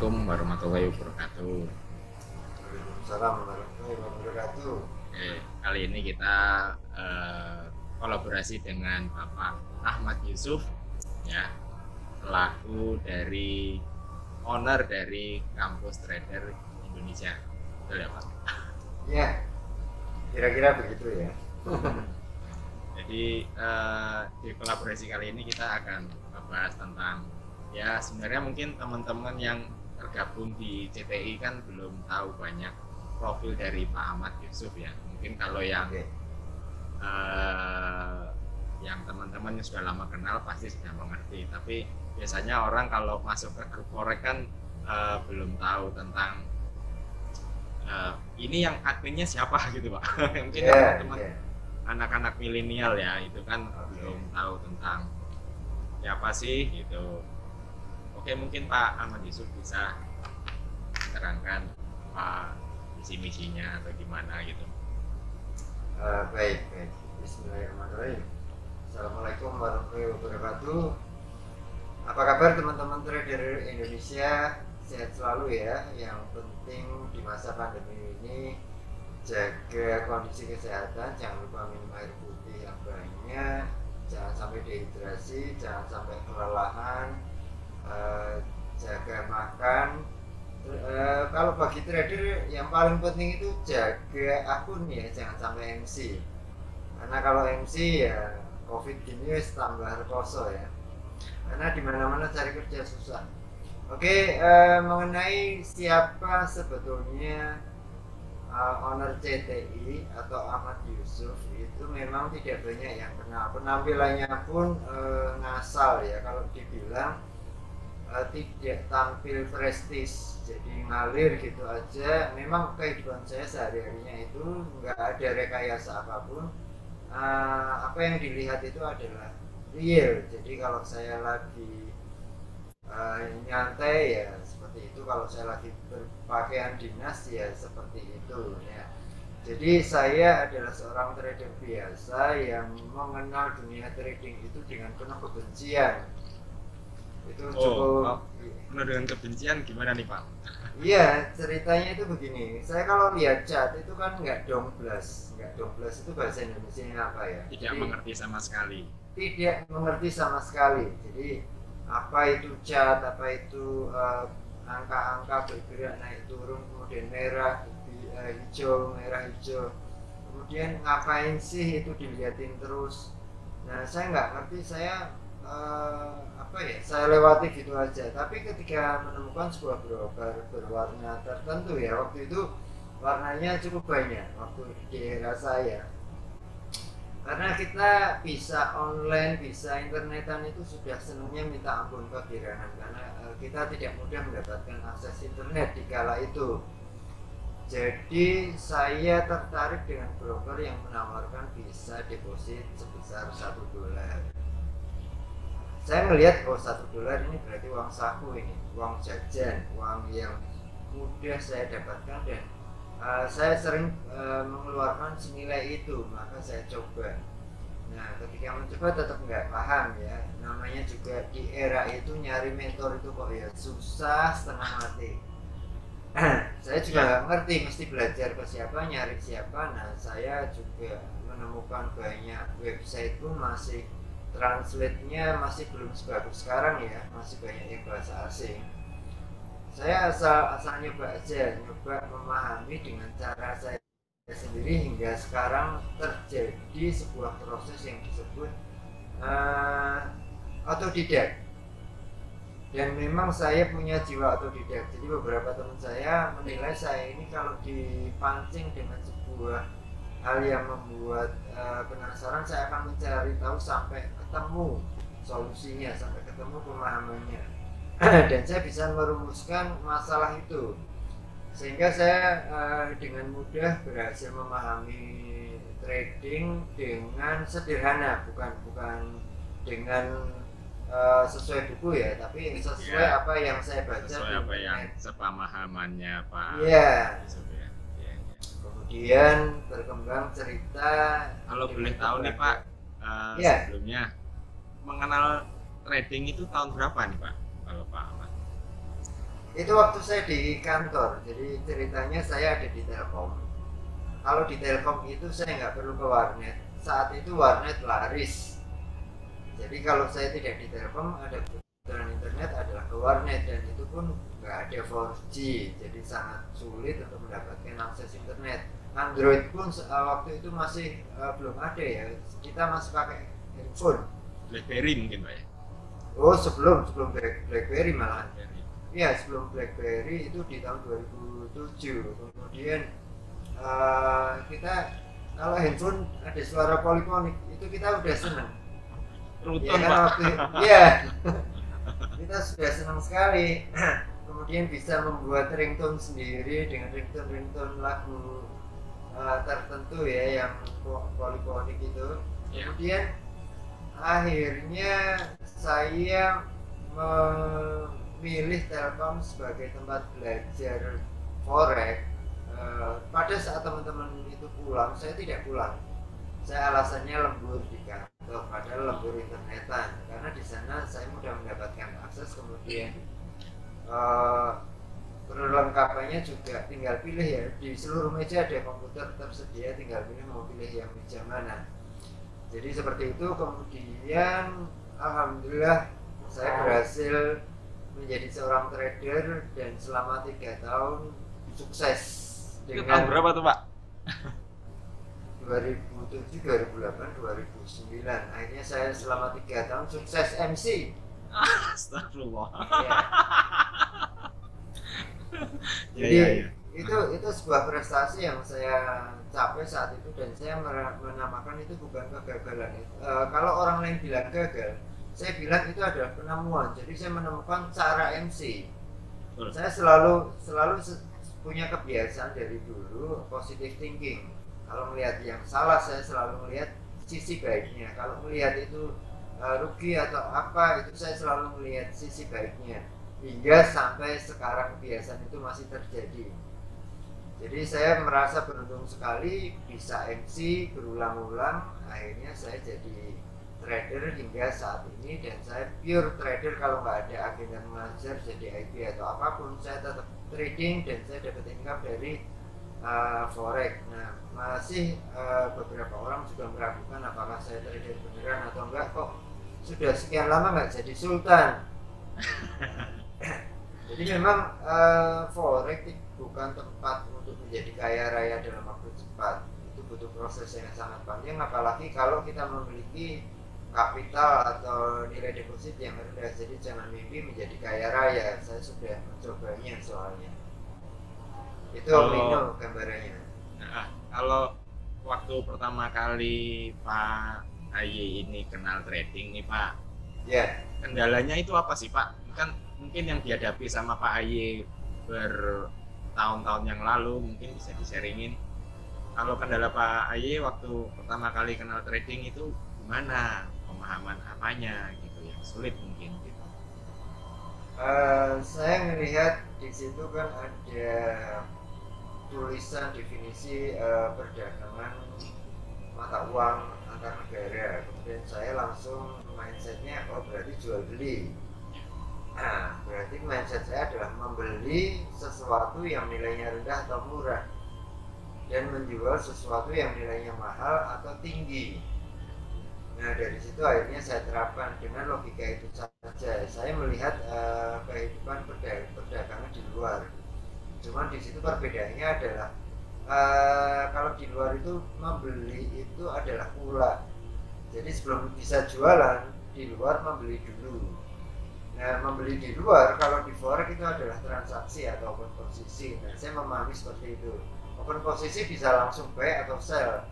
Assalamualaikum warahmatullahi wabarakatuh. Waalaikumsalam warahmatullahi wabarakatuh. Kali ini kita eh, kolaborasi dengan Bapak Ahmad Yusuf, ya, selaku dari owner dari Kampus Trader Indonesia. Betul ya Pak? Ya, kira-kira begitu ya. Jadi di kolaborasi kali ini kita akan membahas tentang, ya sebenarnya mungkin teman-teman yang tergabung di CTI kan belum tahu banyak profil dari Pak Ahmad Yusuf ya. Mungkin kalau Oke. eh, yang teman-teman yang sudah lama kenal pasti sudah mengerti. Tapi biasanya orang kalau masuk ke grup korek kan belum tahu tentang ini yang adminnya siapa gitu Pak. Mungkin Ya, teman-teman ya. anak-anak milenial ya itu kan Oke. belum tahu tentang siapa sih gitu. Oke, mungkin Pak Ahmad Yusuf bisa menerangkan apa visi misinya atau gimana gitu. Baik, baik. Bismillahirrahmanirrahim. Assalamualaikum warahmatullahi wabarakatuh. Apa kabar teman-teman trader Indonesia? Sehat selalu ya. Yang penting di masa pandemi ini jaga kondisi kesehatan, jangan lupa minum air putih yang banyak, jangan sampai dehidrasi, jangan sampai kelelahan, jaga makan. Kalau bagi trader yang paling penting itu jaga akun ya, jangan sampai MC. Karena kalau MC ya COVID gini wis tambah rekoso ya. Karena di mana-mana cari kerja susah. Oke, mengenai siapa sebetulnya owner CTI atau Ahmad Yusuf, itu memang tidak banyak yang kenal. Penampilannya pun ngasal ya, kalau dibilang tidak tampil prestis, jadi ngalir gitu aja. Memang kehidupan saya sehari-harinya itu nggak ada rekayasa apapun. Apa yang dilihat itu adalah real. Jadi kalau saya lagi nyantai ya seperti itu, kalau saya lagi berpakaian dinas ya seperti itu ya. Jadi saya adalah seorang trader biasa yang mengenal dunia trading itu dengan penuh kebencian. Itu cukup. Penuh dengan kebencian gimana nih Pak? Iya, ceritanya itu begini. Saya kalau lihat chat itu kan nggak domblas. Nggak domblas itu bahasa Indonesia apa ya? Tidak mengerti sama sekali. Tidak mengerti sama sekali. Jadi apa itu cat, apa itu angka-angka bergerak naik turun, kemudian merah, hijau, merah, hijau. Kemudian ngapain sih itu dilihatin terus. Nah, saya nggak ngerti, saya apa ya, saya lewati gitu aja. Tapi ketika menemukan sebuah broker berwarna tertentu ya, waktu itu warnanya cukup banyak waktu di era saya, karena kita bisa online, bisa internetan itu sudah senangnya minta ampun kegerahan, karena kita tidak mudah mendapatkan akses internet di kala itu. Jadi saya tertarik dengan broker yang menawarkan bisa deposit sebesar $1. Saya melihat oh $1 ini berarti uang saku, ini uang jajan, uang yang mudah saya dapatkan, dan saya sering mengeluarkan senilai itu, maka saya coba. Nah, ketika mencoba tetap nggak paham ya, namanya juga di era itu nyari mentor itu kok ya susah setengah mati. Saya juga nggak ngerti mesti belajar ke siapa, nyari siapa. Nah, saya juga menemukan banyak website pun masih translate-nya masih belum sebagus sekarang ya, masih banyak yang bahasa asing. Saya asal nyoba aja, nyoba memahami dengan cara saya sendiri, hingga sekarang terjadi sebuah proses yang disebut otodidak. Dan memang saya punya jiwa otodidak. Jadi beberapa teman saya menilai saya ini kalau dipancing dengan sebuah hal yang membuat penasaran, saya akan mencari tahu sampai ketemu solusinya, sampai ketemu pemahamannya. Dan saya bisa merumuskan masalah itu, sehingga saya dengan mudah berhasil memahami trading dengan sederhana, bukan dengan sesuai buku ya, tapi sesuai Ya, apa yang saya baca sesuai di apa yang internet. sepamahamannya Pak Iya. Yusuf ya. Ya, ya. Kemudian berkembang cerita. Kalau boleh tahu nih Pak, Ya, sebelumnya mengenal trading itu tahun berapa nih Pak? Kalau Pak Ahmad? Itu waktu saya di kantor. Jadi ceritanya saya ada di Telkom. Kalau di Telkom itu saya nggak perlu ke warnet. Saat itu warnet laris. Jadi kalau saya tidak di Telkom, ada kebutuhan internet adalah ke warnet, dan itu pun nggak ada 4G, jadi sangat sulit untuk mendapatkan akses internet. Android pun waktu itu masih belum ada ya, kita masih pakai handphone. BlackBerry mungkin Pak ya. Oh, sebelum sebelum BlackBerry malah. BlackBerry. Iya, sebelum BlackBerry itu di tahun 2007. Kemudian kita kalau handphone ada suara polifonik itu kita udah seneng. Ruton Ya kan Pak. waktu iya kita sudah senang sekali. Kemudian bisa membuat ringtone sendiri dengan ringtone lagu tertentu ya yang polifonik itu. Ya. Kemudian akhirnya saya memilih Telkom sebagai tempat belajar forex. Pada saat teman-teman itu pulang, saya tidak pulang. Saya alasannya lembur di kantor, padahal lembur internetan, karena di sana saya mudah mendapatkan akses. Kemudian perlengkapannya juga tinggal pilih ya, di seluruh meja ada komputer tersedia, tinggal pilih mau pilih yang meja mana. Jadi seperti itu. Kemudian alhamdulillah saya berhasil menjadi seorang trader, dan selama 3 tahun sukses. Itu tahun berapa tuh Pak? 2007, 2008, 2009. Akhirnya saya selama 3 tahun sukses MC. Astagfirullah. Ya. Ya, Jadi ya, ya. itu sebuah prestasi yang saya capai saat itu, dan saya menamakan itu bukan kegagalan. Kalau orang lain bilang gagal, saya bilang itu adalah penemuan. Jadi saya menemukan cara MC. Betul. Saya selalu punya kebiasaan dari dulu positive thinking. Kalau melihat yang salah, saya selalu melihat sisi baiknya. Kalau melihat itu rugi atau apa, itu saya selalu melihat sisi baiknya. Hingga sampai sekarang kebiasaan itu masih terjadi. Jadi saya merasa beruntung sekali bisa MC berulang-ulang. Akhirnya saya jadi trader hingga saat ini, dan saya pure trader. Kalau nggak ada agenda mengajar jadi IP atau apapun, saya tetap trading, dan saya dapat income dari forex. Nah, masih beberapa orang juga meragukan apakah saya trader beneran atau enggak, kok sudah sekian lama nggak jadi sultan. Jadi memang forex bukan tempat untuk menjadi kaya raya dalam waktu cepat. Itu butuh proses yang sangat panjang, apalagi kalau kita memiliki kapital atau nilai deposit yang rendah. Jadi jangan mimpi menjadi kaya raya. Saya sudah mencobanya soalnya. Itu Mino gambarannya. Nah, kalau waktu pertama kali Pak Aye ini kenal trading nih Pak, Ya, kendalanya itu apa sih Pak? Kan mungkin yang dihadapi sama Pak Aye bertahun-tahun yang lalu, mungkin bisa di-sharingin. Kalau kendala Pak Aye waktu pertama kali kenal trading itu gimana? Pemahaman apanya gitu yang sulit mungkin gitu. saya melihat di situ kan ada tulisan definisi perdagangan mata uang antar negara. Kemudian saya langsung mindsetnya, oh berarti jual beli. Nah, berarti mindset saya adalah membeli sesuatu yang nilainya rendah atau murah, dan menjual sesuatu yang nilainya mahal atau tinggi. Nah, dari situ akhirnya saya terapkan dengan logika itu saja. Saya melihat kehidupan perdagangan di luar. Cuman di situ perbedaannya adalah kalau di luar itu membeli itu adalah pula. Jadi sebelum bisa jualan di luar membeli dulu. Nah, membeli di luar kalau di forex itu adalah transaksi atau open posisi. Nah, saya memahami seperti itu. Open posisi bisa langsung buy atau sell.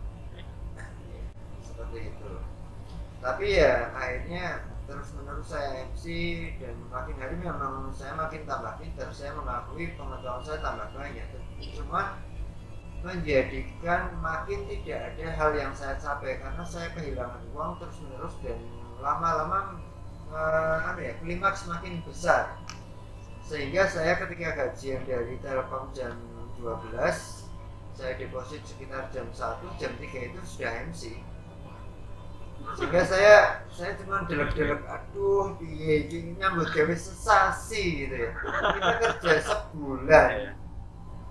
Seperti itu. Tapi ya akhirnya terus menerus saya MC, dan makin hari memang saya makin tambah pintar. Saya mengakui pengetahuan saya tambah banyak, cuma menjadikan makin tidak ada hal yang saya capai karena saya kehilangan uang terus menerus, dan lama-lama klimaks semakin besar, sehingga saya ketika gajian dari Telkom jam 12, saya deposit sekitar jam 1, jam 3 itu sudah MC. Sehingga saya saya cuma delek-delek, aduh piye iki nyambut gawe sesasi gitu ya. Kita kerja sebulan. Iya.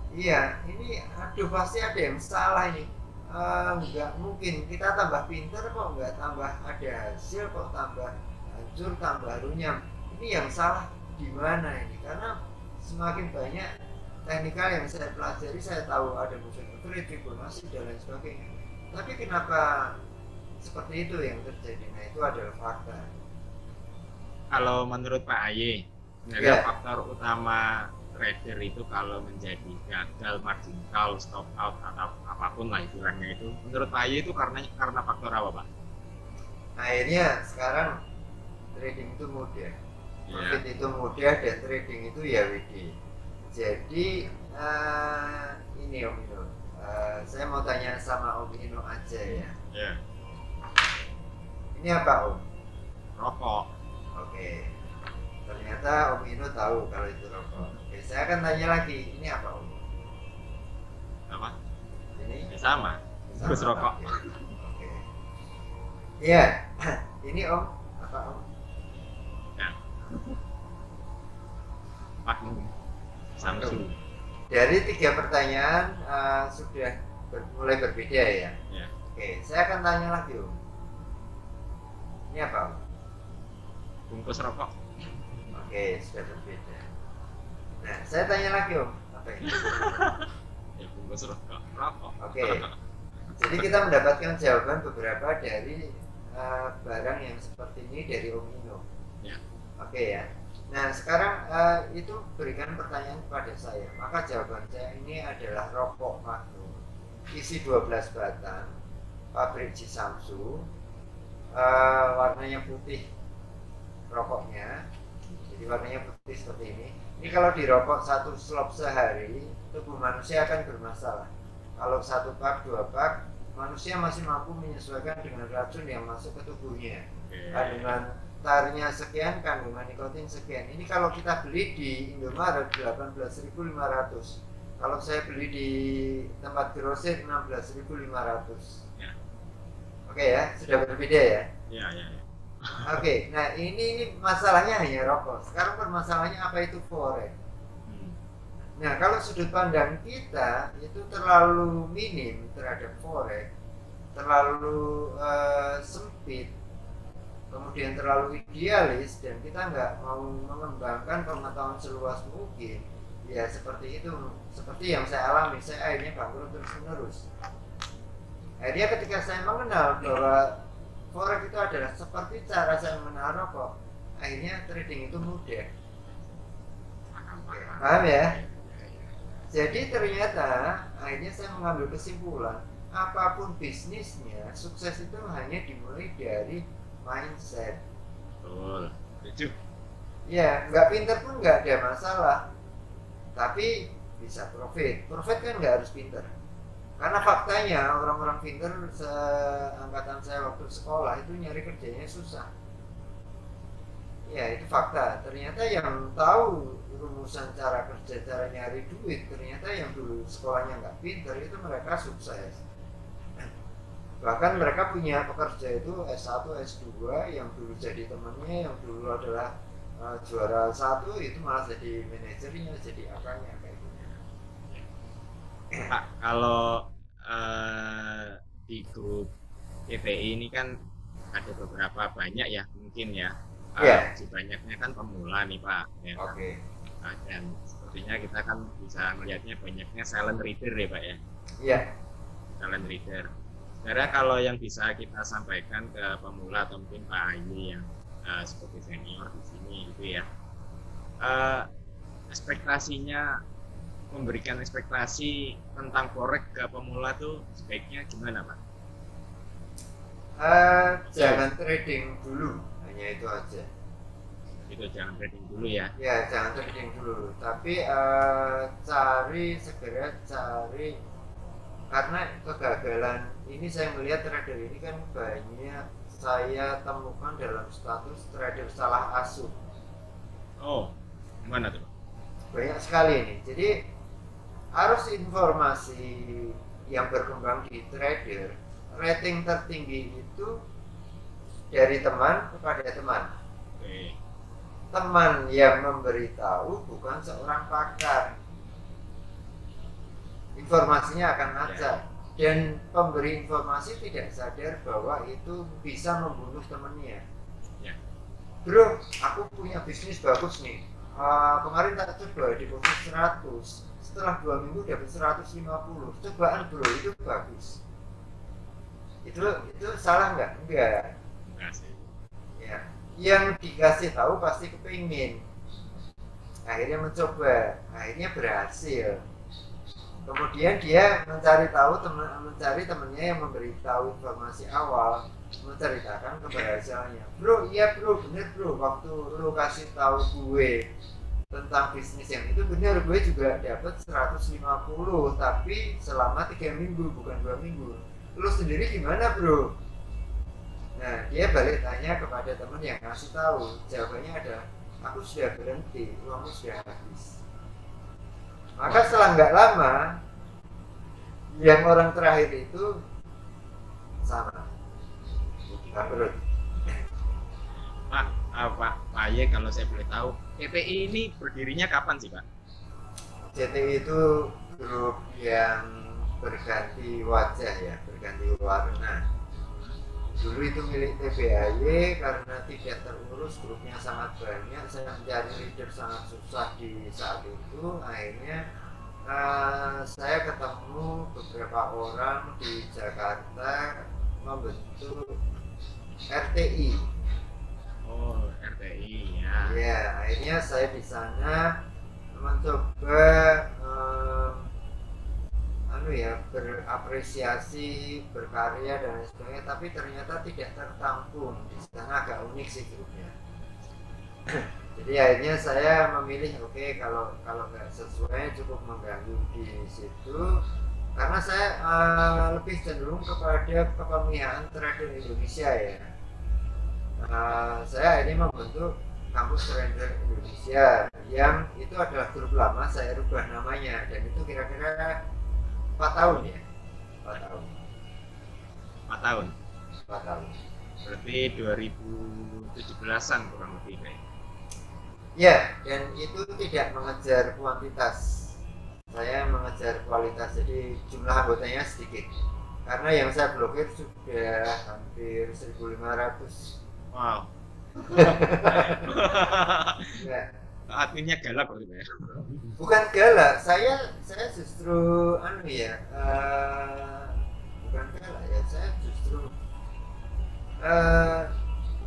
Iya, ini aduh pasti ada yang salah ini. Nggak mungkin kita tambah pinter kok nggak tambah ada hasil, kok tambah hancur, tambah runyam. Ini yang salah di mana ini? Karena semakin banyak teknikal yang saya pelajari, saya tahu ada motion overlay, Fibonacci dan lain sebagainya. Tapi kenapa seperti itu yang terjadi? Nah itu adalah fakta. Kalau menurut Pak Aye, sebenarnya faktor utama trader itu kalau menjadi gagal margin call, stop out atau apapun lah istilahnya itu, menurut Pak Aye itu karena faktor apa Pak? Akhirnya sekarang trading itu mudah, profit itu mudah, dan trading itu ya WD. Jadi ini Om Ino, saya mau tanya sama Om Ino aja ya. Yeah. Ini apa Om? Rokok. Oke. Ternyata Om Ino tahu kalau itu rokok. Oke, saya akan tanya lagi, ini apa Om? Apa? Ini? Ya, sama. Terus rokok. Oke. Iya. Ini Om, apa Om? Ya. Pak Samsung. Dari 3 pertanyaan sudah mulai berbeda ya. Ya. Oke, saya akan tanya lagi Om. Ini apa Om? Bungkus rokok. Oke, sudah berbeda. Nah, saya tanya lagi Om, apa ini? Ya bungkus rokok. Rokok. Oke. Jadi kita mendapatkan jawaban beberapa dari barang yang seperti ini dari Om Ino. Ya. Oke ya. Nah sekarang itu berikan pertanyaan kepada saya. Maka jawaban saya ini adalah rokok Magnum, isi 12 batang, pabrik Jisamsu, warnanya putih rokoknya. Jadi warnanya putih seperti ini. Ini kalau dirokok 1 slop sehari, tubuh manusia akan bermasalah. Kalau 1 pak, 2 pak, manusia masih mampu menyesuaikan dengan racun yang masuk ke tubuhnya. Kandungan tarnya sekian, kandungan nikotin sekian. Ini kalau kita beli di Indomaret 18.500. Kalau saya beli di tempat grosir 16.500. Ya. Oke ya, sudah berbeda ya? Ya. Oke, nah ini masalahnya hanya rokok. Sekarang permasalahannya apa itu forex. Nah, kalau sudut pandang kita itu terlalu minim terhadap forex, terlalu sempit, kemudian terlalu idealis, dan kita nggak mau mengembangkan pengetahuan seluas mungkin. Ya seperti itu, seperti yang saya alami, saya akhirnya bangkrut terus-menerus. Akhirnya ketika saya mengenal bahwa forex itu adalah seperti cara saya mengenal rokok, akhirnya trading itu mudah. Paham ya? Jadi ternyata akhirnya saya mengambil kesimpulan, apapun bisnisnya, sukses itu hanya dimulai dari mindset. Betul. Setuju. Ya, nggak pinter pun nggak ada masalah, tapi bisa profit. Profit kan nggak harus pinter. Karena faktanya orang-orang pinter seangkatan saya waktu sekolah itu nyari kerjanya susah. Ya itu fakta. Ternyata yang tahu rumusan cara kerja, cara nyari duit, ternyata yang dulu sekolahnya nggak pinter itu mereka sukses. Bahkan mereka punya pekerja itu S1, S2, yang dulu jadi temannya, yang dulu adalah juara 1, itu malah jadi manajernya, jadi apanya kayak gitu. Pak, kalau di grup TPI ini kan ada beberapa banyak ya mungkin ya. Banyaknya kan pemula nih Pak. Ya. Oke. Dan sepertinya kita kan bisa melihatnya banyaknya silent reader ya Pak ya. Iya. Silent reader. Sebenarnya kalau yang bisa kita sampaikan ke pemula atau mungkin Pak Ayi yang seperti senior di sini gitu ya, ekspektasinya, memberikan ekspektasi tentang forex ke pemula tuh sebaiknya gimana Pak? Jangan trading dulu, hanya itu aja. Itu jangan trading dulu ya? Ya jangan trading dulu, tapi segera cari. Karena kegagalan ini saya melihat trader ini kan banyak saya temukan dalam status trader salah asuh. Oh, gimana tuh? Banyak sekali ini. Jadi arus informasi yang berkembang di trader, rating tertinggi itu dari teman kepada teman. Oke. Teman yang memberitahu bukan seorang pakar, informasinya akan acak, dan pemberi informasi tidak sadar bahwa itu bisa membunuh temannya. Ya. Bro, aku punya bisnis bagus nih. Kemarin tak coba di posisi 100, setelah 2 minggu dapat 150. Cobaan bro, itu bagus. Itu salah nggak? Enggak. Enggak sih. Ya, yang dikasih tahu pasti kepingin. Akhirnya mencoba, akhirnya berhasil. Kemudian dia mencari temannya yang memberitahu informasi awal, menceritakan keberhasilannya. Bro, iya bro, bener bro, waktu lu kasih tahu gue tentang bisnis yang itu bener, gue juga dapat 150, tapi selama 3 minggu bukan 2 minggu. Lu sendiri gimana bro? Nah, dia balik tanya kepada teman yang ngasih tahu. Jawabannya ada, aku sudah berhenti, uangmu sudah habis. Maka setelah nggak lama, yang orang terakhir itu sama bangkrut. Pak Aye, kalau saya boleh tahu, TPI ini berdirinya kapan sih Pak? CTI itu grup yang berganti wajah ya, berganti warna. Dulu itu milik TBAY, karena tidak terurus, grupnya sangat banyak, saya mencari leader sangat susah di saat itu. Akhirnya saya ketemu beberapa orang di Jakarta membentuk RTI. Oh, RTI ya. Ya, akhirnya saya di sana mencoba berapresiasi, berkarya dan lain sebagainya, tapi ternyata tidak tertampung. Di sana agak unik sih grupnya. Jadi akhirnya saya memilih kalau nggak sesuai cukup mengganggu di situ, karena saya lebih cenderung kepada kepemilikan trader Indonesia ya. Saya akhirnya membentuk Kampus Trader Indonesia, yang itu adalah grup lama, saya rubah namanya, dan itu kira-kira 4 tahun ya. 4 tahun. 4 tahun. 4 tahun. Berarti 2017-an kurang lebih kayak. Ya, dan itu tidak mengejar kuantitas, saya mengejar kualitas, jadi jumlah anggotanya sedikit. Karena yang saya blokir sudah hampir 1.500. Wow. Nah, adminnya galak berarti ya? bukan galak, saya justru bukan galak ya, saya justru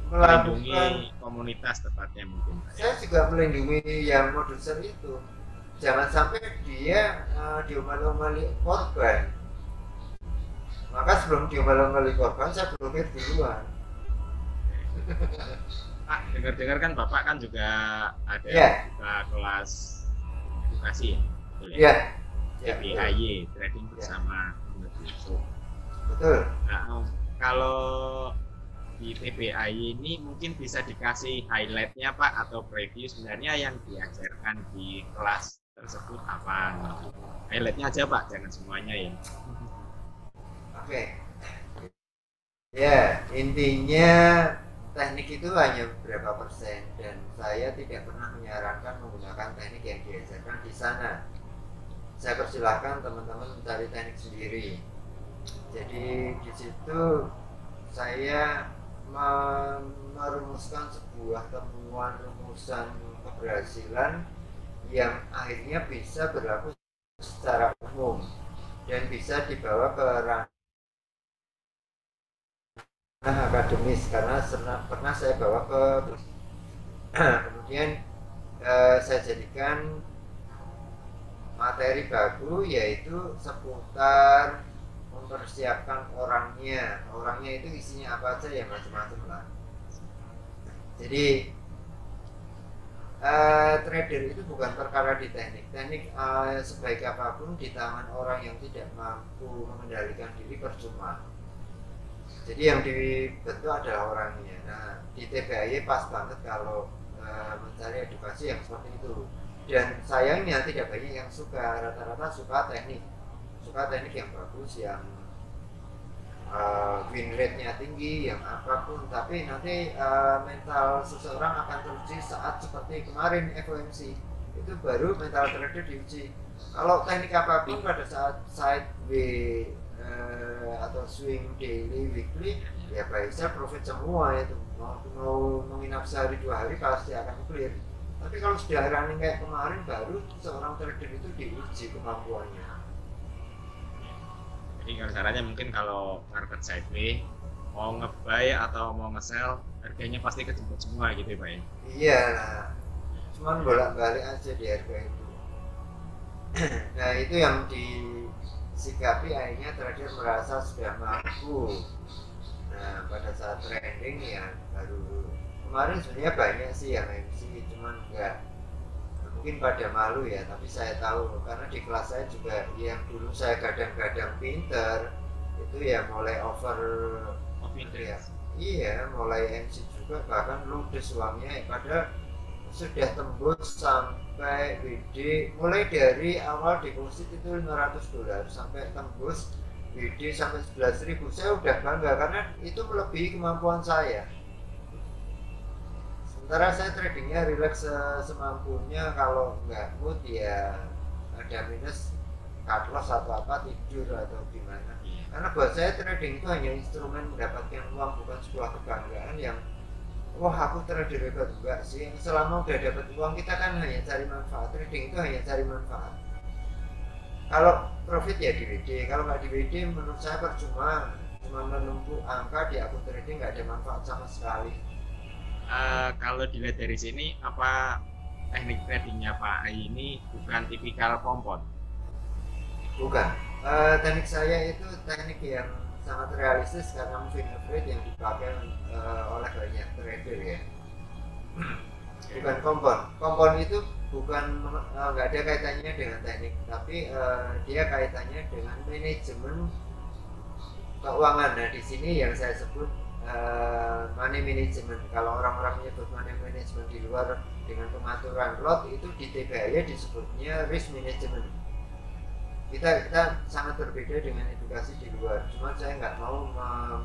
melindungi melakukan komunitas tepatnya mungkin. Saya juga melindungi yang produser itu, jangan sampai dia diomel-omeli korban. Maka sebelum diomel-omeli korban, saya blokir duluan. Pak, dengar-dengar kan Bapak kan juga ada buka kelas edukasi ya? Betul ya? TBAY, Trading Bersama Indonesia. Betul. Nah, kalau di TBAY ini mungkin bisa dikasih highlightnya Pak, atau preview sebenarnya yang diajarkan di kelas tersebut apa? Highlightnya aja Pak, jangan semuanya ya. Oke. Ya, intinya teknik itu hanya beberapa persen, dan saya tidak pernah menyarankan menggunakan teknik yang diajarkan di sana. Saya persilahkan teman-teman mencari teknik sendiri. Jadi di situ saya merumuskan sebuah temuan rumusan keberhasilan yang akhirnya bisa berlaku secara umum dan bisa dibawa ke ranah akademis, karena pernah saya bawa ke kemudian saya jadikan materi baku, yaitu seputar mempersiapkan orangnya itu isinya apa aja ya, macam-macam lah. Jadi trader itu bukan perkara di teknik sebaik apapun di tangan orang yang tidak mampu mengendalikan diri percuma. Jadi yang dibentuk adalah orangnya. Nah, di TBAY pas banget kalau mencari edukasi yang seperti itu. Dan sayangnya tidak banyak yang suka, rata-rata suka teknik yang bagus, yang win rate-nya tinggi, yang apapun, tapi nanti mental seseorang akan teruji saat seperti kemarin FOMC. Itu baru mental trader diuji. Kalau teknik apapun pada saat sideway atau swing daily, weekly, ya buy sell profit semua itu. Mau menginap sehari 2 hari pasti akan clear. Tapi kalau sudah running kayak kemarin, baru seorang trader itu diuji kemampuannya. Jadi kalau caranya mungkin kalau market sideways mau nge-buy atau mau nge-sell harganya pasti kejemput semua gitu ya Pak ya? Iya, nah, cuman bolak-balik aja di harga itu. Nah itu yang disikapi akhirnya trader merasa sudah mampu. Nah pada saat trading ya baru kemarin sebenarnya banyak sih yang MC, cuman enggak, mungkin pada malu ya, tapi saya tahu karena di kelas saya juga yang dulu saya kadang-kadang pinter itu ya mulai over ya, iya mulai MC juga, bahkan ludes uangnya pada sudah tembus sampai WD, mulai dari awal deposit itu $500 sampai tembus WD sampai 11.000, saya udah bangga karena itu melebihi kemampuan saya. Sementara saya tradingnya relax semampunya, kalau nggak mood ya ada minus, cut loss atau apa, tidur atau gimana. Karena buat saya trading itu hanya instrumen mendapatkan uang, bukan sebuah kebanggaan yang wah aku trader hebat. Enggak sih, selama udah dapat uang kita kan hanya cari manfaat. Trading itu hanya cari manfaat. Kalau profit ya di WD, kalau nggak di WD menurut saya percuma, cuma menumpuk angka di akun trading, nggak ada manfaat sama sekali. Kalau dilihat dari sini, apa teknik tradingnya Pak Ai ini bukan tipikal kompon? Bukan. Teknik saya itu teknik yang sangat realistis karena moving average yang dipakai oleh banyak trader ya. Bukan kompon. Kompon itu bukan nggak ada kaitannya dengan teknik, tapi dia kaitannya dengan manajemen keuangan. Nah di sini yang saya sebut money management. Kalau orang-orang menyebut money management di luar dengan pengaturan lot, itu di TBA disebutnya risk management. Kita sangat berbeda dengan edukasi di luar. Cuma saya nggak mau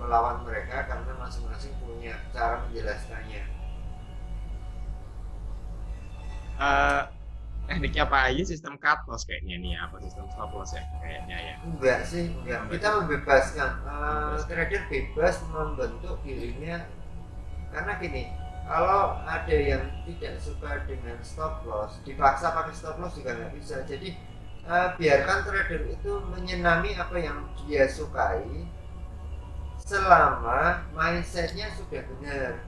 melawan mereka karena masing-masing punya cara menjelaskannya. Tekniknya Pak Ai sistem cut loss kayaknya nih, apa sistem stop loss ya kayaknya ya? Enggak sih, enggak. Kita membebaskan, trader bebas membentuk dirinya. Karena gini, kalau ada yang tidak suka dengan stop loss, dipaksa pakai stop loss juga nggak bisa. Jadi biarkan trader itu menyenangi apa yang dia sukai selama mindsetnya sudah benar.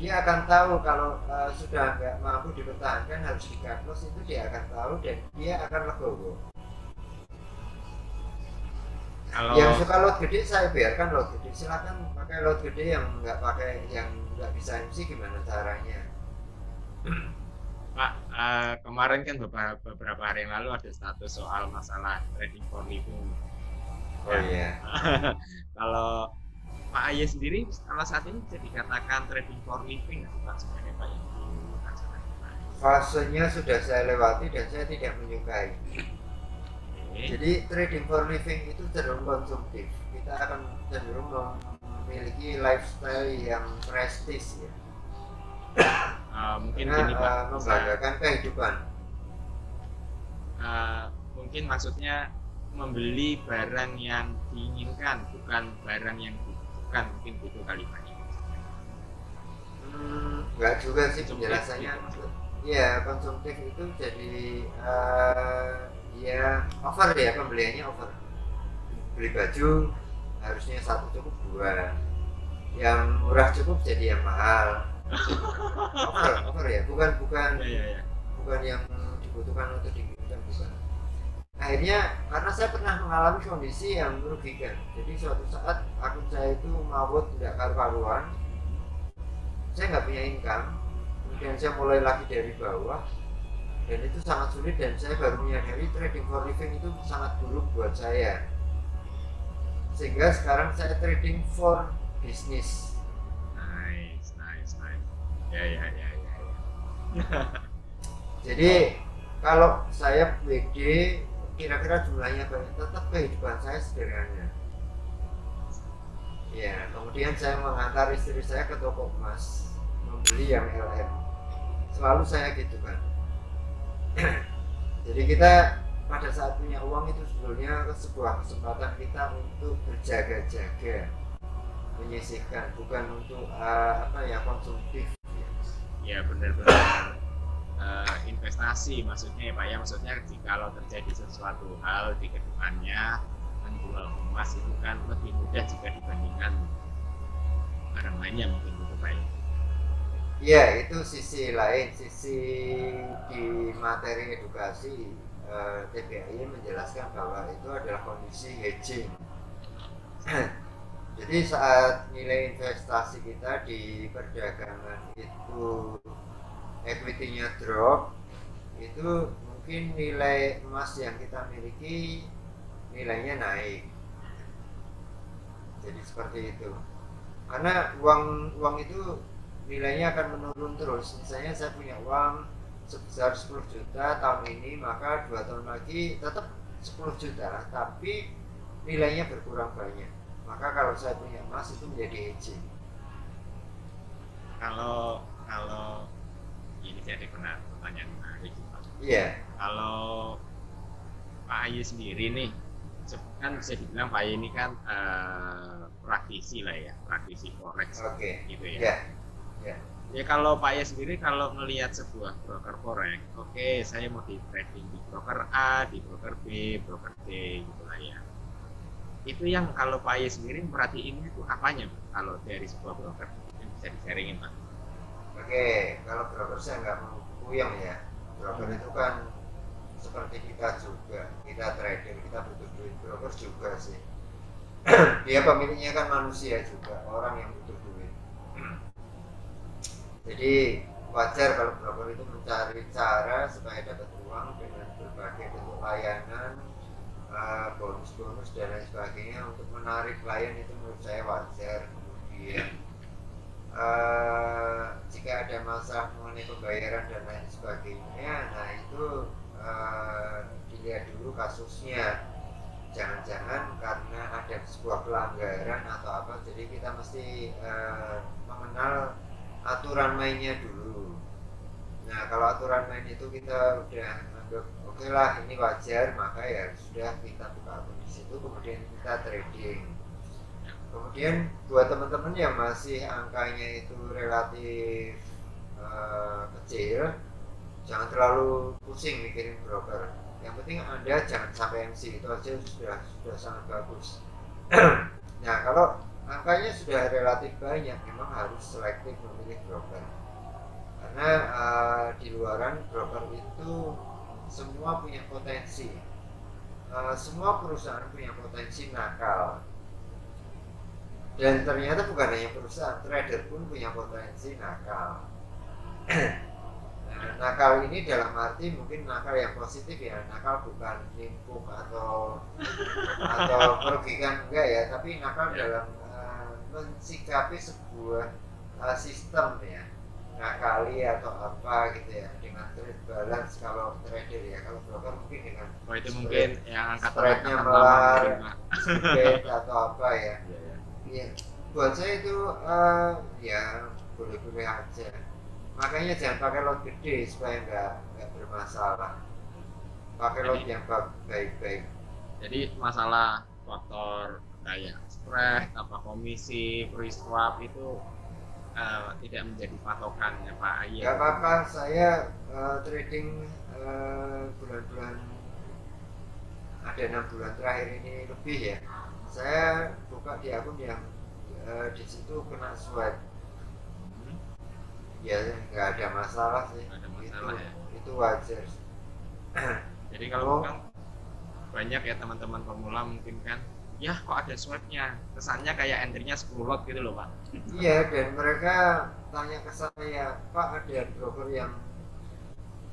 Dia akan tahu kalau sudah nggak mampu dipertahankan harus di cut loss, itu dia akan tahu dan dia akan legowo. Kalau yang suka lot gede saya biarkan lot gede, silakan pakai lot gede. Yang nggak pakai, yang nggak bisa MC gimana caranya? Pak, kemarin kan beberapa hari yang lalu ada status soal masalah trading for living. Oh iya. Kalau Pak Ai sendiri kalau saat ini bisa dikatakan trading for living Pak sebenarnya Pak yang fasenya sudah saya lewati dan saya tidak menyukai. Jadi trading for living itu cenderung konsumtif. Kita akan cenderung memiliki lifestyle yang prestis ya. Mungkin gini Pak, membanggakan kehidupan. Mungkin maksudnya membeli barang yang diinginkan, bukan barang yang dibutuhkan, mungkin itu kalimatnya. Enggak juga sih penjelasannya. Ya konsumtif itu jadi ya over ya, pembeliannya over. Beli baju harusnya satu cukup, dua. Yang murah cukup jadi yang mahal. over ya, bukan yang dibutuhkan atau diinginkan, bukan. Akhirnya karena saya pernah mengalami kondisi yang merugikan, jadi suatu saat akun saya itu mabut, tidak karu-karuan, saya nggak punya income, kemudian saya mulai lagi dari bawah dan itu sangat sulit, dan saya baru menyadari trading for living itu sangat buruk buat saya, sehingga sekarang saya trading for business. Ya. Jadi kalau saya WD kira-kira jumlahnya banyak, tetap kehidupan saya sederhana. Ya, kemudian saya mengantar istri saya ke toko emas membeli yang LM. Selalu saya gitu kan. Jadi kita pada saat punya uang itu sebetulnya sebuah kesempatan kita untuk berjaga-jaga, menyisihkan, bukan untuk apa ya, konsumtif. Ya benar-benar investasi maksudnya ya Pak ya, maksudnya kalau terjadi sesuatu hal di kedepannya menjual emas itu kan lebih mudah jika dibandingkan barang lainnya mungkin gitu Pak ya. Ya, itu sisi lain, sisi di materi edukasi TBI menjelaskan bahwa itu adalah kondisi hedging. Jadi saat nilai investasi kita di perdagangan itu equity-nya drop, itu mungkin nilai emas yang kita miliki nilainya naik. Jadi seperti itu. Karena uang itu nilainya akan menurun terus. Misalnya saya punya uang sebesar 10 juta tahun ini, maka 2 tahun lagi tetap 10 juta, tapi nilainya berkurang banyak. Maka kalau saya punya emas itu menjadi hedging. Kalau ini jadi pertanyaan menarik Pak. Iya. Kalau Pak Ayi sendiri nih, kan bisa dibilang Pak Ayi ini kan praktisi lah ya, praktisi forex gitu ya. Yeah. Yeah. Ya kalau Pak Ayi sendiri kalau melihat sebuah broker forex, oke, saya mau di trading di broker A, di broker B, broker C gitu lah ya. Itu yang kalau Pak Ayi sendiri merhatiin itu apanya kalau dari sebuah broker? Yang bisa di-sharingin Pak. Oke, kalau broker saya nggak mau puyeng ya. Broker itu kan seperti kita juga, kita trader, kita butuh duit. Broker juga sih. Dia pemiliknya kan manusia juga, orang yang butuh duit. Jadi wajar kalau broker itu mencari cara supaya dapat uang dengan berbagai bentuk layanan, bonus-bonus dan lain sebagainya untuk menarik klien, itu menurut saya wajar. Kemudian jika ada masalah mengenai pembayaran dan lain sebagainya, nah itu dilihat dulu kasusnya. Jangan-jangan karena ada sebuah pelanggaran atau apa, jadi kita mesti mengenal aturan mainnya dulu. Nah, kalau aturan main itu kita udah anggap oke lah, ini wajar, maka ya sudah kita buka akun di situ, kemudian kita trading. Kemudian buat teman-teman yang masih angkanya itu relatif kecil, jangan terlalu pusing mikirin broker. Yang penting Anda jangan sampai MC, itu aja sudah sangat bagus. Nah, kalau angkanya sudah relatif banyak, memang harus selektif memilih broker. Karena di luaran broker itu semua punya potensi. Semua perusahaan punya potensi nakal. Dan ternyata bukan hanya perusahaan, trader pun punya potensi nakal. Nah, nakal ini dalam arti mungkin nakal yang positif ya, nakal bukan nimpuk atau merugikan, enggak ya, tapi nakal dalam mensikapi sebuah sistem ya, nakali atau apa gitu ya, dengan trade balance kalau trader ya. Kalau broker mungkin dengan itu mungkin yang spreadnya melar atau apa ya. Ya, buat saya itu ya boleh-boleh aja. Makanya jangan pakai lot gede supaya nggak bermasalah. Pakai lot yang baik-baik. Jadi masalah faktor kayak spread, apa komisi, free swap itu tidak menjadi patokannya Pak Ayi. Gak apa-apa, saya trading bulan-bulan, ada 6 bulan terakhir ini lebih ya. Saya buka di akun yang di situ kena swipe. Ya nggak ada masalah sih. Nggak ada masalah itu, ya. Itu wajar. Jadi kalau kan banyak ya teman-teman pemula mungkin kan, ya kok ada swipe-nya, kesannya kayak entry-nya 10 lot gitu loh Pak. Iya, dan mereka tanya ke saya, Pak ada broker yang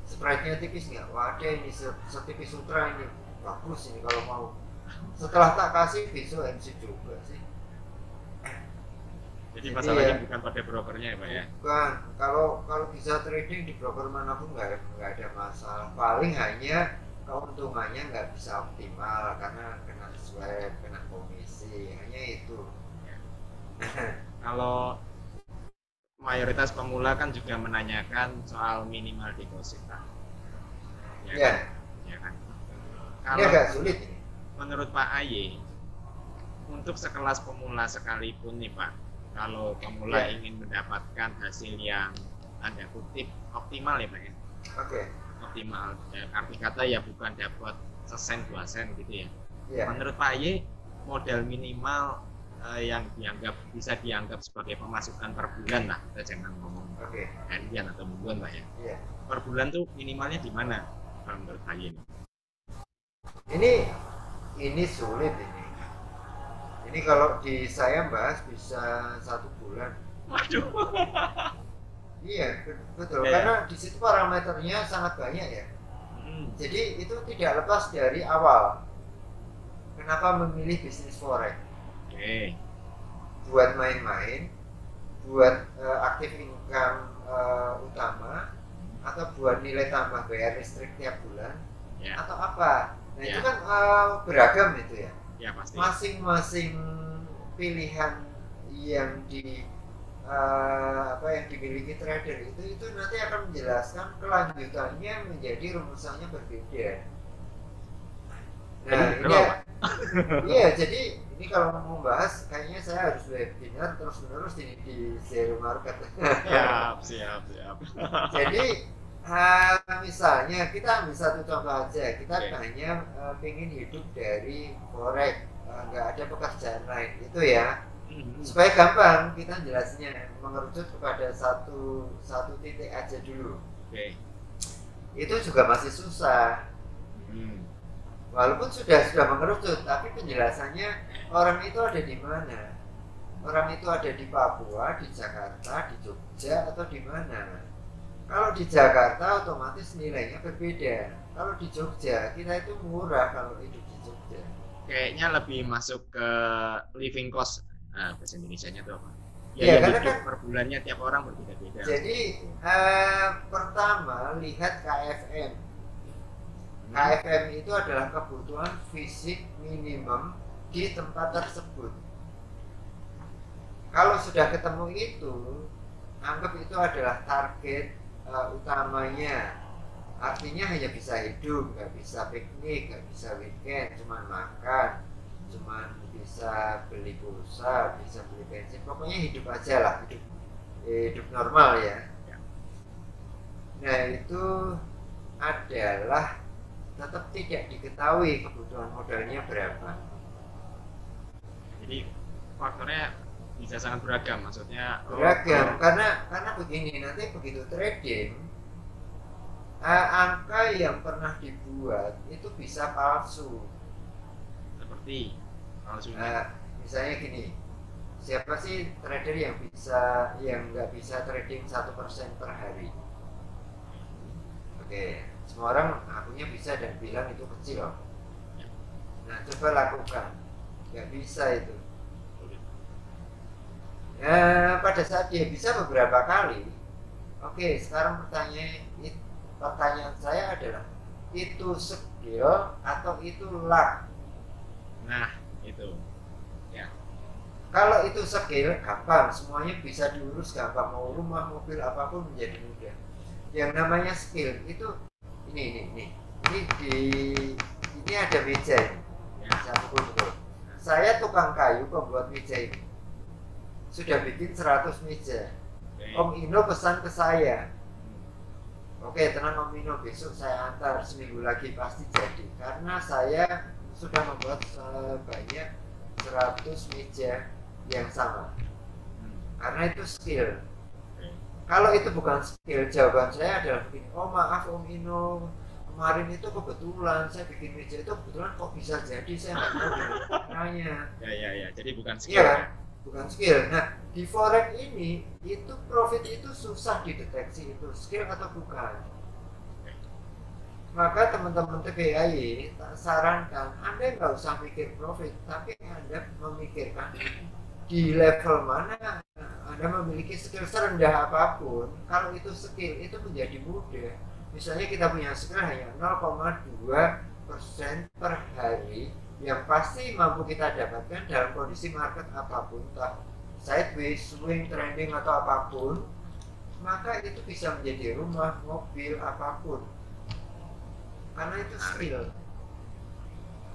spreadnya tipis nggak? Wah ada, ini setipis Sutra ini, bagus ini kalau mau. Setelah tak kasih besok MC juga sih. Jadi masalahnya ya, bukan pada brokernya ya Pak ya? Bukan, kalau bisa trading di broker manapun nggak ada masalah. Paling hanya keuntungannya nggak bisa optimal karena kena swipe, kena komisi, hanya itu. Kalau mayoritas pemula kan juga menanyakan soal minimal deposit, Pak. Ya Ya, kan? Ya kan? ini Kalau agak sulit ini. menurut Pak Aye, untuk sekelas pemula sekalipun nih Pak, kalau pemula Ya, ingin mendapatkan hasil yang tanda kutip optimal ya Pak ya, oke. optimal. Ya, arti kata ya bukan dapat sesen 2 sen gitu ya. Ya, Menurut Pak Aye, modal minimal yang bisa dianggap sebagai pemasukan per bulan lah, kita jangan ngomong oke. harian atau mingguan Pak ya. Ya. Per bulan tuh minimalnya di mana kalau menurut Pak Aye? Ini ini sulit ini. Ini kalau di saya bahas bisa 1 bulan. Waduh. Iya, betul. Ya, Karena ya. di situ parameternya sangat banyak ya. Hmm. Jadi itu tidak lepas dari awal. Kenapa memilih bisnis forex? Oke. Buat main-main, buat aktif income utama, atau buat nilai tambah bayar listrik tiap bulan, Ya, atau apa? Nah itu ya, kan beragam itu ya. ya pasti. Masing-masing pilihan yang apa yang dimiliki trader itu nanti akan menjelaskan kelanjutannya menjadi rumusannya berbeda. Nah ini Kenapa, ya, Pak? iya jadi ini kalau mau membahas kayaknya saya harus webinar terus menerus di zero market. Siap, siap, siap. Jadi misalnya kita ambil satu contoh aja, kita Oke. hanya pengen hidup dari forex, nggak ada pekerjaan lain itu ya. Supaya gampang kita jelasnya mengerucut kepada satu satu titik aja dulu. Oke. Itu juga masih susah. Hmm. Walaupun sudah mengerucut, tapi penjelasannya orang itu ada di mana? Orang itu ada di Papua, di Jakarta, di Jogja, atau di mana? Kalau di Jakarta otomatis nilainya berbeda. Kalau di Jogja kita itu murah kalau hidup di Jogja. Kayaknya lebih masuk ke living cost. Nah, bahasa Indonesianya itu apa? Iya, Biaya karena hidup kan per bulannya tiap orang berbeda-beda. jadi pertama lihat KFM. Hmm. KFM itu adalah kebutuhan fisik minimum di tempat tersebut. Kalau sudah ketemu itu, anggap itu adalah target utamanya. Artinya hanya bisa hidup, nggak bisa piknik, nggak bisa weekend, cuman makan, cuman bisa beli pulsa, bisa beli bensin, pokoknya hidup aja lah, hidup normal ya. Ya. Nah itu adalah tetap tidak diketahui kebutuhan modalnya berapa. Jadi faktornya bisa sangat beragam. Maksudnya Beragam karena begini, nanti begitu trading angka yang pernah dibuat itu bisa palsu. seperti palsunya. Misalnya gini, siapa sih trader yang nggak bisa trading 1% per hari? Oke, semua orang akunya bisa dan bilang itu kecil loh. Nah coba lakukan, nggak bisa itu. Pada saat dia bisa beberapa kali, oke, sekarang pertanyaan saya adalah itu skill atau itu luck? Nah, itu. Ya. Kalau itu skill gampang, semuanya bisa diurus gampang, mau rumah, mobil, apapun menjadi mudah. Yang namanya skill itu ini ada meja ini. Ya. Saya pukul. Saya tukang kayu pembuat meja ini. Sudah bikin 100 meja. Oke. Om Ino pesan ke saya. Oke, tenang Om Ino, besok saya antar, seminggu lagi pasti jadi. Karena saya sudah membuat sebanyak 100 meja yang sama. Karena itu skill. Oke. Kalau itu bukan skill, jawaban saya adalah begini, oh maaf Om Ino, kemarin itu kebetulan saya bikin meja itu kebetulan kok bisa jadi, saya nggak tahu caranya. Ya. Jadi bukan skill. Iya kan? Bukan skill. Nah di forex ini itu profit itu susah dideteksi itu skill atau bukan. Maka teman-teman TPAY tak sarankan Anda nggak usah mikir profit, tapi Anda memikirkan di level mana Anda memiliki skill serendah apapun. Kalau itu skill itu menjadi mudah. Misalnya kita punya skill hanya 0,2% per hari, yang pasti mampu kita dapatkan dalam kondisi market apapun, entah sideways, swing, trending atau apapun, maka itu bisa menjadi rumah, mobil, apapun. Karena itu skill.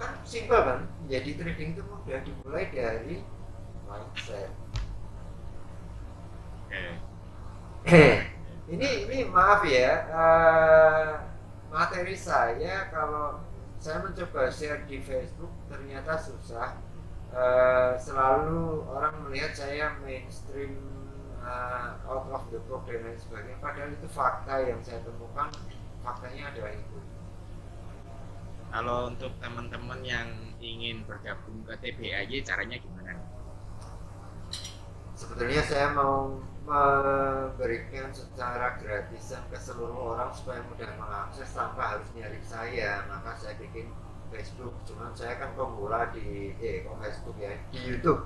Kan simpel kan? Jadi trading itu mudah, dimulai dari mindset. Ini maaf ya, materi saya kalau saya mencoba share di Facebook ternyata susah. Selalu orang melihat saya mainstream, out of the box dan lain sebagainya. Padahal itu fakta yang saya temukan, faktanya adalah itu. Kalau untuk teman-teman yang ingin bergabung ke TBAY, caranya gimana? Sebetulnya saya mau memberikan secara gratisan ke seluruh orang supaya mudah mengakses tanpa harus nyari saya. Maka saya bikin Facebook. Cuman saya kan pemula di Facebook ya, di YouTube.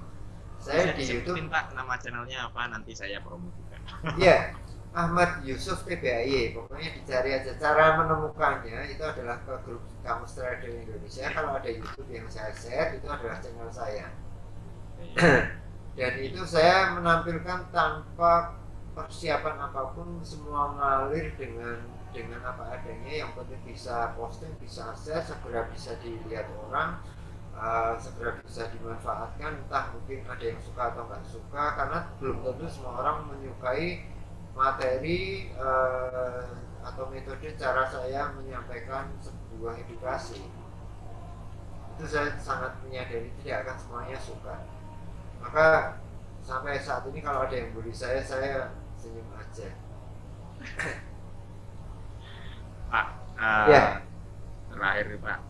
Saya di YouTube. Pak, nama channelnya apa? Nanti saya promosikan. Iya. Ahmad Yusuf TBAY, pokoknya dicari aja. Cara menemukannya itu adalah ke grup Kamus Trader Indonesia. Kalau ada YouTube yang saya share, itu adalah channel saya. Dan itu saya menampilkan tanpa persiapan apapun, semua mengalir dengan apa adanya. Yang penting bisa posting, bisa share, segera bisa dilihat orang, segera bisa dimanfaatkan. Entah mungkin ada yang suka atau nggak suka, karena belum tentu semua orang menyukai materi atau metode cara saya menyampaikan sebuah edukasi. Itu saya sangat menyadari tidak akan semuanya suka. Maka sampai saat ini kalau ada yang bully saya senyum aja. Pak, ya. Terakhir Pak,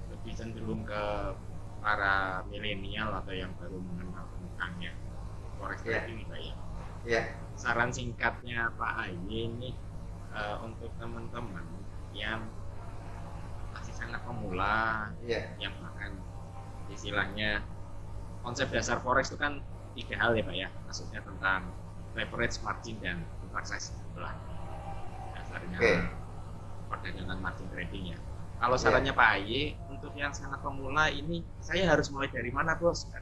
lebih cenderung ke para milenial atau yang baru mengenal tentangnya forex trading Pak ya. Ya. Saran singkatnya Pak Aye ini untuk teman-teman yang masih sangat pemula, yang bahkan istilahnya konsep dasar forex itu kan 3 hal ya Pak ya, maksudnya tentang leverage, margin, dan transaksi sebelah dasarnya perdagangan margin trading ya. Kalau sarannya Pak Aye untuk yang sangat pemula ini, saya harus mulai dari mana bos? Kan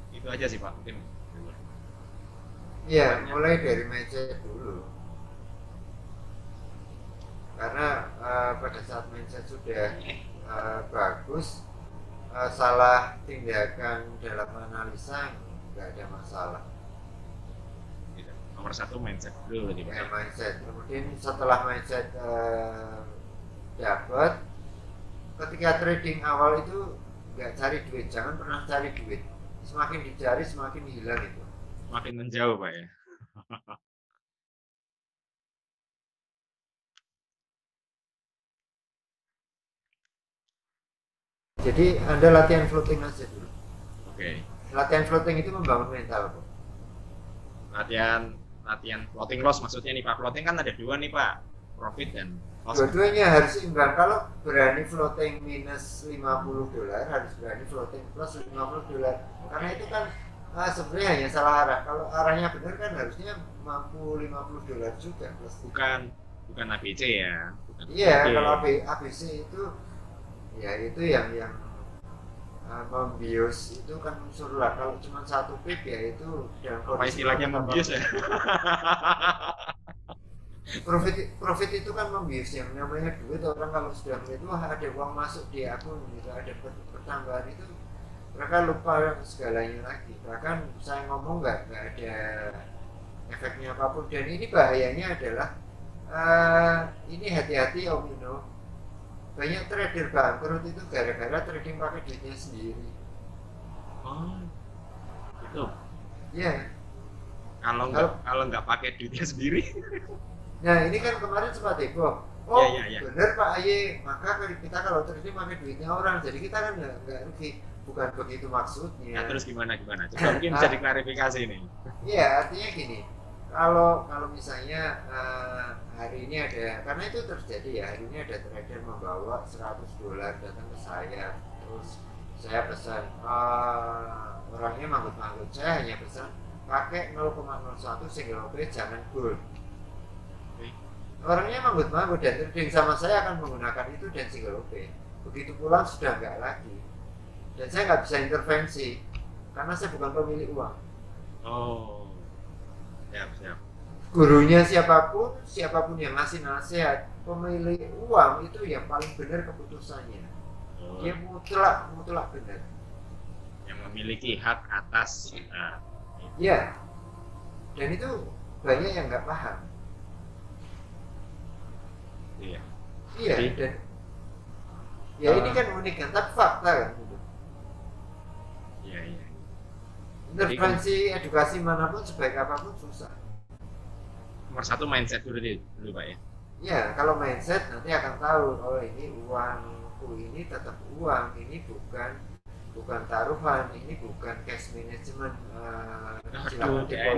itu aja sih Pak, mungkin. Iya, mulai dari mindset dulu. Karena pada saat mindset sudah bagus, salah tindakan dalam analisa nggak ada masalah. Nomor 1 mindset dulu nih Pak. Mindset. Kemudian setelah mindset dapat, ketika trading awal itu nggak cari duit, jangan pernah cari duit. Semakin dicari semakin hilang itu. Makin menjauh Pak ya. Jadi Anda latihan floating aja dulu. Oke. Latihan floating itu membangun mental kok. Latihan floating loss maksudnya nih Pak. Floating kan ada 2 nih Pak, profit dan loss. Dua-duanya harus imbang. Kalau berani floating minus $50, harus berani floating plus $50. Karena itu kan sebenarnya hanya salah arah. Kalau arahnya benar kan harusnya mampu $50 juga plus. Bukan ABC ya. Iya, kalau ABC itu ya itu yang membius itu kan unsur lah. Kalau cuma 1 pip ya itu dalam apa istilahnya membius ya. Profit itu kan membius, yang namanya duit. Orang kalau sudah melihat wah ada uang masuk di akun gitu, ada pertambahan, itu mereka lupa segalanya lagi. Bahkan saya ngomong nggak ada efeknya apapun. Dan ini bahayanya adalah ini hati-hati Om Ino, banyak trader bangkrut itu gara-gara trading pakai duitnya sendiri. Oh, itu. Ya. Kalau nggak pakai duitnya sendiri. Nah ini kan kemarin sempat heboh. Bener Pak Aye, maka kita kalau trading pakai duitnya orang, jadi kita kan nggak rugi. Bukan begitu maksudnya. Nah, terus gimana? Coba mungkin bisa diklarifikasi nih. Iya, artinya gini. Kalau misalnya hari ini ada, karena itu terjadi ya, hari ini ada trader membawa $100 datang ke saya, terus saya pesan, orangnya manggut-manggut, saya hanya pesan pakai 0,01 single OP, jangan gold. Orangnya manggut-manggut dan trading sama saya akan menggunakan itu dan single OP. Begitu pulang sudah nggak lagi. Dan saya nggak bisa intervensi. karena saya bukan pemilik uang. Oh, siap siap. Gurunya siapapun yang ngasih nasihat, pemilik uang itu yang paling benar keputusannya. Oh, Dia mutlak benar. yang memiliki hak atas. Nah, Ya, dan itu banyak yang nggak paham. iya. Iya, Jadi- dan ya ini kan unik kan, tapi fakta kan. Gitu. Iya iya. Intervensi edukasi manapun sebaik apapun susah. Nomor satu mindset dulu Pak ya. Ya, kalau mindset nanti akan tahu, oh ini uangku ini tetap uang, ini bukan taruhan, ini bukan cash management. Aduh, Silakan ya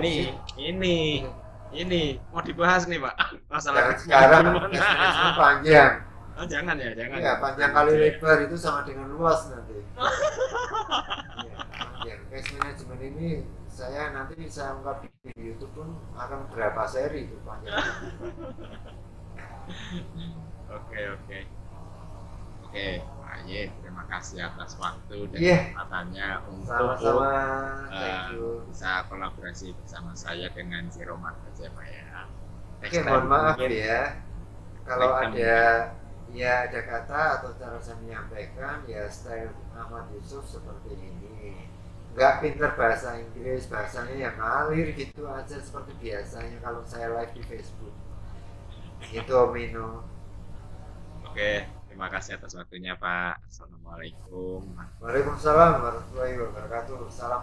ini mau dibahas nih Pak. Masalah Jangan sekarang gimana? cash management panjang. Oh, jangan ya, jangan. Iya, panjang kali lebar itu sama dengan luas nanti. Iya, panjang. Cash management ini saya nanti bisa ungkap di YouTube pun akan berapa seri itu panjang. Oke, oke. Oke, Pak Ye, terima kasih atas waktu dan Iya. kesempatannya untuk Sama-sama. Thank you. bisa kolaborasi bersama saya dengan Zero Market ya Pak ya. Next Oke, time mohon maaf mungkin- ya. Kalau Next time ada kata atau cara saya menyampaikan ya style Ahmad Yusuf seperti ini. Nggak pinter bahasa Inggris, bahasanya yang ngalir gitu aja seperti biasanya kalau saya live di Facebook. Itu Omino. Oke, terima kasih atas waktunya Pak. Assalamualaikum. Waalaikumsalam warahmatullahi wabarakatuh. Salam.